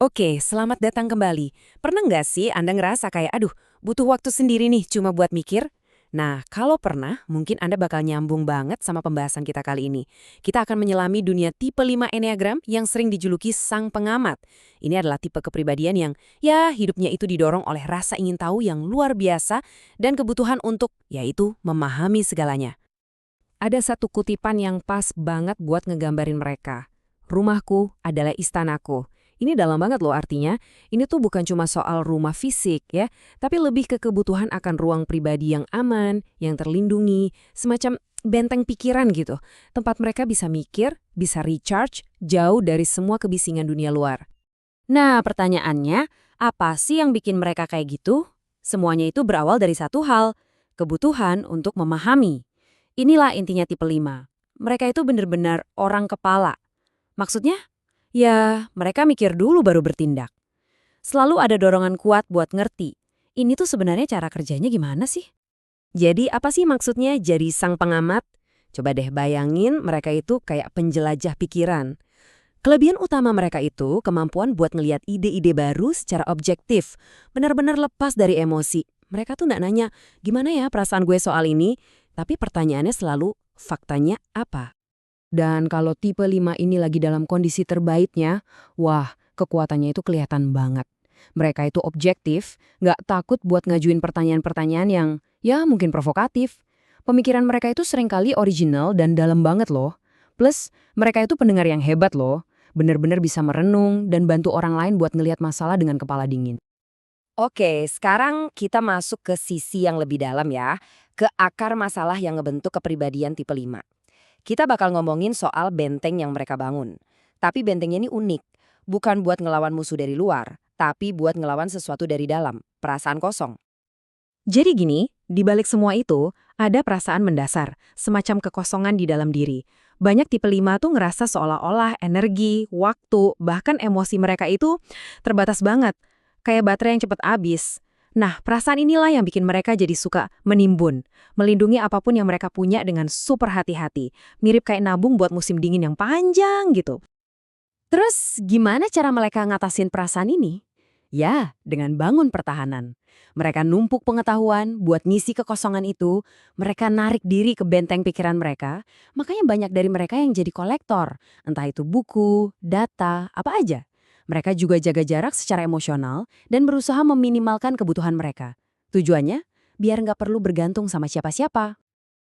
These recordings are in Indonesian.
Oke, selamat datang kembali. Pernah nggak sih Anda ngerasa kayak, aduh, butuh waktu sendiri nih cuma buat mikir? Nah, kalau pernah, mungkin Anda bakal nyambung banget sama pembahasan kita kali ini. Kita akan menyelami dunia tipe 5 Enneagram yang sering dijuluki sang pengamat. Ini adalah tipe kepribadian yang, ya, hidupnya itu didorong oleh rasa ingin tahu yang luar biasa dan kebutuhan untuk, yaitu, memahami segalanya. Ada satu kutipan yang pas banget buat ngegambarin mereka. Rumahku adalah istanaku. Ini dalam banget loh artinya. Ini tuh bukan cuma soal rumah fisik ya, tapi lebih ke kebutuhan akan ruang pribadi yang aman, yang terlindungi, semacam benteng pikiran gitu. Tempat mereka bisa mikir, bisa recharge, jauh dari semua kebisingan dunia luar. Nah, pertanyaannya, apa sih yang bikin mereka kayak gitu? Semuanya itu berawal dari satu hal, kebutuhan untuk memahami. Inilah intinya tipe 5. Mereka itu benar-benar orang kepala. Maksudnya? Ya, mereka mikir dulu baru bertindak. Selalu ada dorongan kuat buat ngerti. Ini tuh sebenarnya cara kerjanya gimana sih? Jadi apa sih maksudnya jadi sang pengamat? Coba deh bayangin mereka itu kayak penjelajah pikiran. Kelebihan utama mereka itu kemampuan buat ngelihat ide-ide baru secara objektif. Benar-benar lepas dari emosi. Mereka tuh nggak nanya, gimana ya perasaan gue soal ini? Tapi pertanyaannya selalu, faktanya apa? Dan kalau tipe 5 ini lagi dalam kondisi terbaiknya, wah, kekuatannya itu kelihatan banget. Mereka itu objektif, nggak takut buat ngajuin pertanyaan-pertanyaan yang, ya mungkin provokatif. Pemikiran mereka itu seringkali original dan dalam banget loh. Plus, mereka itu pendengar yang hebat loh. Bener-bener bisa merenung dan bantu orang lain buat ngelihat masalah dengan kepala dingin. Oke, sekarang kita masuk ke sisi yang lebih dalam ya, ke akar masalah yang ngebentuk kepribadian tipe 5. Kita bakal ngomongin soal benteng yang mereka bangun. Tapi bentengnya ini unik. Bukan buat ngelawan musuh dari luar, tapi buat ngelawan sesuatu dari dalam, perasaan kosong. Jadi gini, di balik semua itu, ada perasaan mendasar, semacam kekosongan di dalam diri. Banyak tipe 5 tuh ngerasa seolah-olah energi, waktu, bahkan emosi mereka itu terbatas banget. Kayak baterai yang cepat habis. Nah, perasaan inilah yang bikin mereka jadi suka menimbun, melindungi apapun yang mereka punya dengan super hati-hati, mirip kayak nabung buat musim dingin yang panjang gitu. Terus, gimana cara mereka ngatasin perasaan ini? Ya, dengan bangun pertahanan. Mereka numpuk pengetahuan buat ngisi kekosongan itu, mereka narik diri ke benteng pikiran mereka, makanya banyak dari mereka yang jadi kolektor, entah itu buku, data, apa aja. Mereka juga jaga jarak secara emosional dan berusaha meminimalkan kebutuhan mereka. Tujuannya, biar nggak perlu bergantung sama siapa-siapa.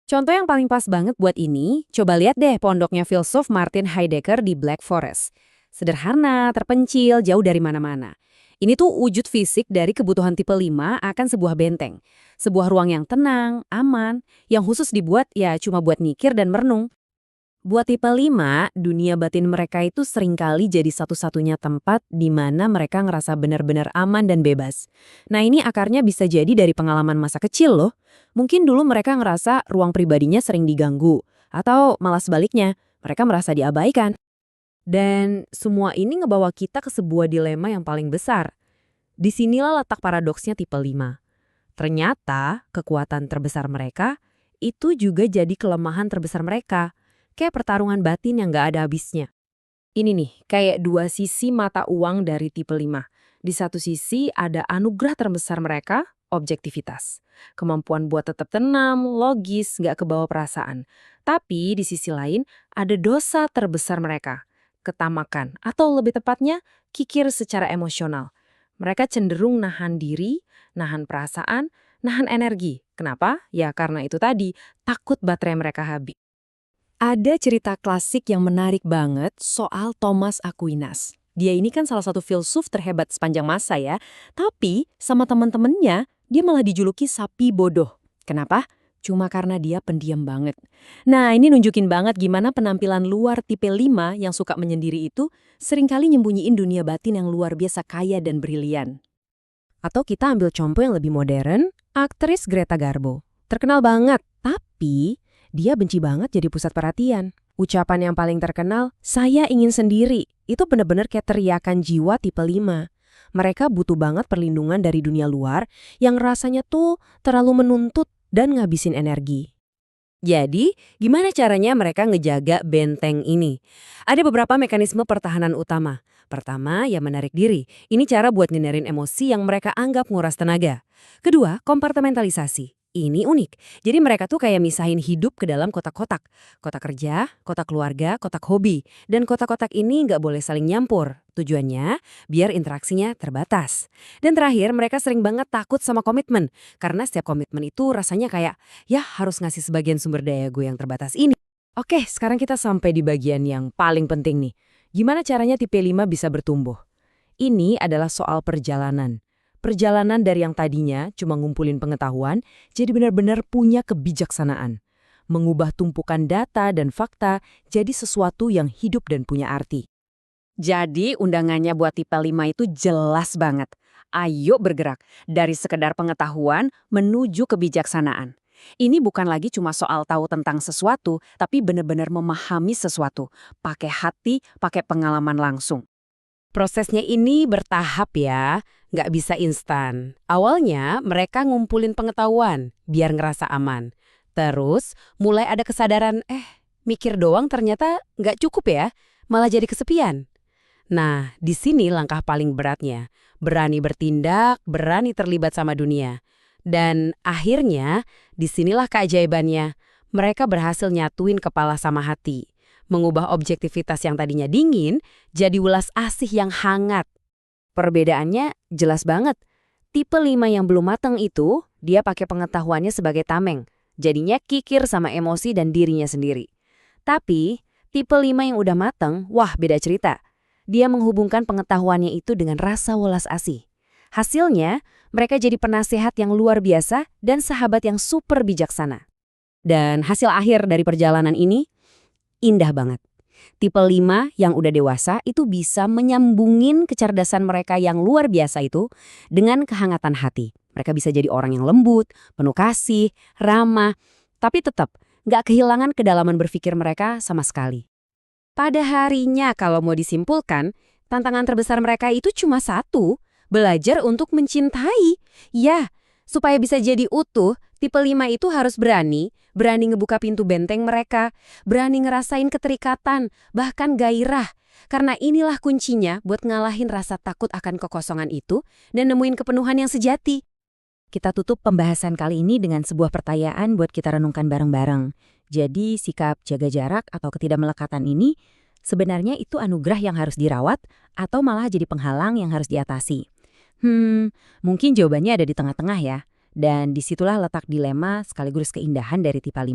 Contoh yang paling pas banget buat ini, coba lihat deh pondoknya filsuf Martin Heidegger di Black Forest. Sederhana, terpencil, jauh dari mana-mana. Ini tuh wujud fisik dari kebutuhan tipe 5 akan sebuah benteng. Sebuah ruang yang tenang, aman, yang khusus dibuat ya cuma buat mikir dan merenung. Buat tipe 5, dunia batin mereka itu seringkali jadi satu-satunya tempat di mana mereka ngerasa benar-benar aman dan bebas. Nah ini akarnya bisa jadi dari pengalaman masa kecil loh. Mungkin dulu mereka ngerasa ruang pribadinya sering diganggu. Atau malah sebaliknya, mereka merasa diabaikan. Dan semua ini ngebawa kita ke sebuah dilema yang paling besar. Disinilah letak paradoksnya tipe 5. Ternyata kekuatan terbesar mereka itu juga jadi kelemahan terbesar mereka. Kayak pertarungan batin yang gak ada habisnya. Ini nih, kayak dua sisi mata uang dari tipe 5. Di satu sisi ada anugerah terbesar mereka, objektivitas. Kemampuan buat tetap tenang, logis, gak kebawa perasaan. Tapi di sisi lain ada dosa terbesar mereka, ketamakan, atau lebih tepatnya kikir secara emosional. Mereka cenderung nahan diri, nahan perasaan, nahan energi. Kenapa? Ya karena itu tadi, takut baterai mereka habis. Ada cerita klasik yang menarik banget soal Thomas Aquinas. Dia ini kan salah satu filsuf terhebat sepanjang masa ya. Tapi sama teman-temannya, dia malah dijuluki sapi bodoh. Kenapa? Cuma karena dia pendiam banget. Nah ini nunjukin banget gimana penampilan luar tipe 5 yang suka menyendiri itu seringkali nyembunyiin dunia batin yang luar biasa kaya dan brilian. Atau kita ambil contoh yang lebih modern, aktris Greta Garbo. Terkenal banget, tapi dia benci banget jadi pusat perhatian. Ucapan yang paling terkenal, saya ingin sendiri. Itu benar-benar kayak teriakan jiwa tipe 5. Mereka butuh banget perlindungan dari dunia luar yang rasanya tuh terlalu menuntut dan ngabisin energi. Jadi, gimana caranya mereka ngejaga benteng ini? Ada beberapa mekanisme pertahanan utama. Pertama, ya menarik diri. Ini cara buat ngindarin emosi yang mereka anggap nguras tenaga. Kedua, kompartementalisasi. Ini unik. Jadi mereka tuh kayak misahin hidup ke dalam kotak-kotak. Kotak kerja, kotak keluarga, kotak hobi. Dan kotak-kotak ini nggak boleh saling nyampur. Tujuannya, biar interaksinya terbatas. Dan terakhir, mereka sering banget takut sama komitmen. Karena setiap komitmen itu rasanya kayak, ya harus ngasih sebagian sumber daya gue yang terbatas ini. Oke, sekarang kita sampai di bagian yang paling penting nih. Gimana caranya tipe 5 bisa bertumbuh? Ini adalah soal perjalanan. Perjalanan dari yang tadinya cuma ngumpulin pengetahuan, jadi benar-benar punya kebijaksanaan. Mengubah tumpukan data dan fakta jadi sesuatu yang hidup dan punya arti. Jadi undangannya buat tipe 5 itu jelas banget. Ayo bergerak dari sekedar pengetahuan menuju kebijaksanaan. Ini bukan lagi cuma soal tahu tentang sesuatu, tapi benar-benar memahami sesuatu. Pakai hati, pakai pengalaman langsung. Prosesnya ini bertahap ya, nggak bisa instan. Awalnya mereka ngumpulin pengetahuan, biar ngerasa aman. Terus mulai ada kesadaran, mikir doang ternyata nggak cukup ya, malah jadi kesepian. Nah, di sini langkah paling beratnya. Berani bertindak, berani terlibat sama dunia. Dan akhirnya, disinilah keajaibannya. Mereka berhasil nyatuin kepala sama hati. Mengubah objektivitas yang tadinya dingin, jadi ulas asih yang hangat. Perbedaannya jelas banget. Tipe 5 yang belum matang itu, dia pakai pengetahuannya sebagai tameng. Jadinya kikir sama emosi dan dirinya sendiri. Tapi, tipe 5 yang udah matang, wah beda cerita. Dia menghubungkan pengetahuannya itu dengan rasa welas asih. Hasilnya, mereka jadi penasehat yang luar biasa dan sahabat yang super bijaksana. Dan hasil akhir dari perjalanan ini, indah banget. Tipe 5 yang udah dewasa itu bisa menyambungin kecerdasan mereka yang luar biasa itu dengan kehangatan hati. Mereka bisa jadi orang yang lembut, penuh kasih, ramah, tapi tetap nggak kehilangan kedalaman berpikir mereka sama sekali. Pada harinya kalau mau disimpulkan, tantangan terbesar mereka itu cuma satu, belajar untuk mencintai. Ya, supaya bisa jadi utuh, tipe 5 itu harus berani ngebuka pintu benteng mereka, berani ngerasain keterikatan, bahkan gairah. Karena inilah kuncinya buat ngalahin rasa takut akan kekosongan itu dan nemuin kepenuhan yang sejati. Kita tutup pembahasan kali ini dengan sebuah pertanyaan buat kita renungkan bareng-bareng. Jadi sikap jaga jarak atau ketidakmelekatan ini sebenarnya itu anugerah yang harus dirawat atau malah jadi penghalang yang harus diatasi? Mungkin jawabannya ada di tengah-tengah ya. Dan disitulah letak dilema sekaligus keindahan dari tipe 5.